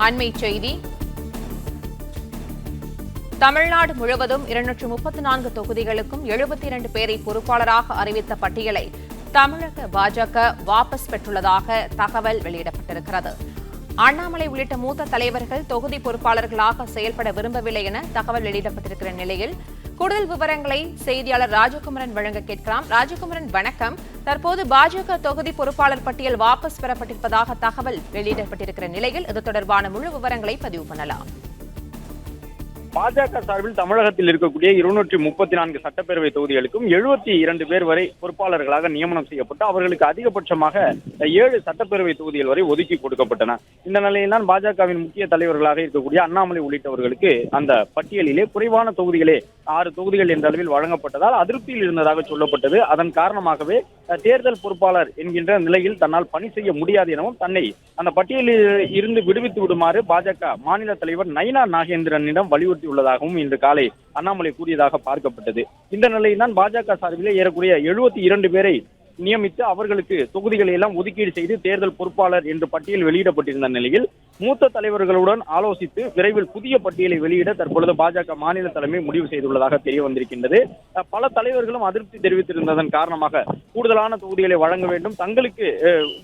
அண்மை செய்தி. தமிழ்நாடு முழுவதும் 234 தொகுதிகளுக்கும் 72 பேரை பொறுப்பாளராக அறிவித்த பட்டியலை தமிழக பாஜக வாபஸ் பெற்றுள்ளதாக தகவல் வெளியிடப்பட்டிருக்கிறது. அண்ணாமலை உள்ளிட்ட மூத்த தலைவர்கள் தொகுதி பொறுப்பாளர்களாக செயல்பட விரும்பவில்லை என தகவல் வெளியிடப்பட்டிருக்கிற நிலையில் கூடுதல் விவரங்களை செய்தியாளர் ராஜகுமரன் வழங்க கேட்கலாம். ராஜகுமரன், வணக்கம். தற்போது பாஜக தொகுதி பொறுப்பாளர் பட்டியல் வாபஸ் பெறப்பட்டிருப்பதாக தகவல் வெளியிடப்பட்டிருக்கிற நிலையில் இது தொடர்பான முழு விவரங்களை பதிவு பண்ணலாம். பாஜக சார்பில் தமிழகத்தில் இருக்கக்கூடிய 234 சட்டப்பேரவை தொகுதிகளுக்கும் 72 பேர் வரை பொறுப்பாளர்களாக நியமனம் செய்யப்பட்டு அவர்களுக்கு அதிகபட்சமாக 7 சட்டப்பேரவை தொகுதிகள் வரை ஒதுக்கி கொடுக்கப்பட்டன. இந்த நிலையில்தான் பாஜகவின் முக்கிய தலைவர்களாக இருக்கக்கூடிய அண்ணாமலை உள்ளிட்டவர்களுக்கு அந்த பட்டியலிலே குறைவான தொகுதிகளே 6 தொகுதிகள் என்ற அளவில் வழங்கப்பட்டதால் அதிருப்தியில் இருந்ததாக சொல்லப்பட்டது. அதன் காரணமாகவே தேர்தல் பொறுப்பாளர் என்கின்ற நிலையில் தன்னால் பணி செய்ய முடியாது எனவும் தன்னை அந்த பட்டியலில் இருந்து விடுவித்து விடுமாறு பாஜக மாநில தலைவர் நயினா நாகேந்திரனிடம் வலியுறுத்தியுள்ளதாகவும் இன்று காலை அண்ணாமலை கூறியதாக பார்க்கப்பட்டது. இந்த நிலையில்தான் பாஜக சார்பிலே ஏறக்குறைய 72 பேரை நியமித்து அவர்களுக்கு தொகுதிகளை எல்லாம் ஒதுக்கீடு செய்து தேர்தல் பொறுப்பாளர் என்று பட்டியல் வெளியிடப்பட்டிருந்த நிலையில் மூத்த தலைவர்களுடன் ஆலோசித்து விரைவில் புதிய பட்டியலை வெளியிட தற்பொழுது பாஜக மாநில தலைமை முடிவு செய்துள்ளதாக தெரிய வந்திருக்கின்றது. பல தலைவர்களும் அதிருப்தி தெரிவித்திருந்ததன் காரணமாக கூடுதலான தொகுதிகளை வழங்க வேண்டும், தங்களுக்கு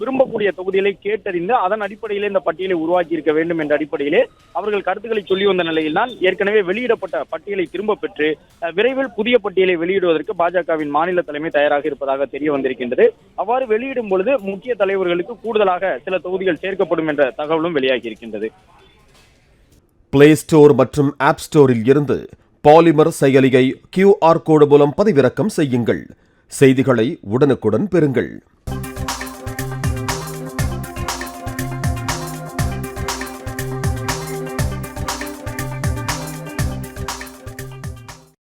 விரும்பக்கூடிய தொகுதிகளை கேட்டறிந்து அதன் அடிப்படையிலே இந்த பட்டியலை உருவாக்கி இருக்க வேண்டும் என்ற அடிப்படையிலே அவர்கள் கருத்துக்களை சொல்லி வந்த நிலையில்தான் ஏற்கனவே வெளியிடப்பட்ட பட்டியலை திரும்ப பெற்று விரைவில் புதிய பட்டியலை வெளியிடுவதற்கு பாஜகவின் மாநில தலைமை தயாராக இருப்பதாக தெரிய வந்திருக்கிறது. அவ்வாறு வெளியிடும் பொழுது முக்கிய தலைவர்களுக்கு கூடுதலாக சில தொகுதிகள் சேர்க்கப்படும் என்ற தகவலும் வெளியாகி இருக்கின்றது. பிளே ஸ்டோர் மற்றும் ஆப் ஸ்டோரில் இருந்து பாலிமர் செயலியை QR கோடு மூலம் பதிவிறக்கம் செய்யுங்கள். செய்திகளை உடனுக்குடன் பெறுங்கள்.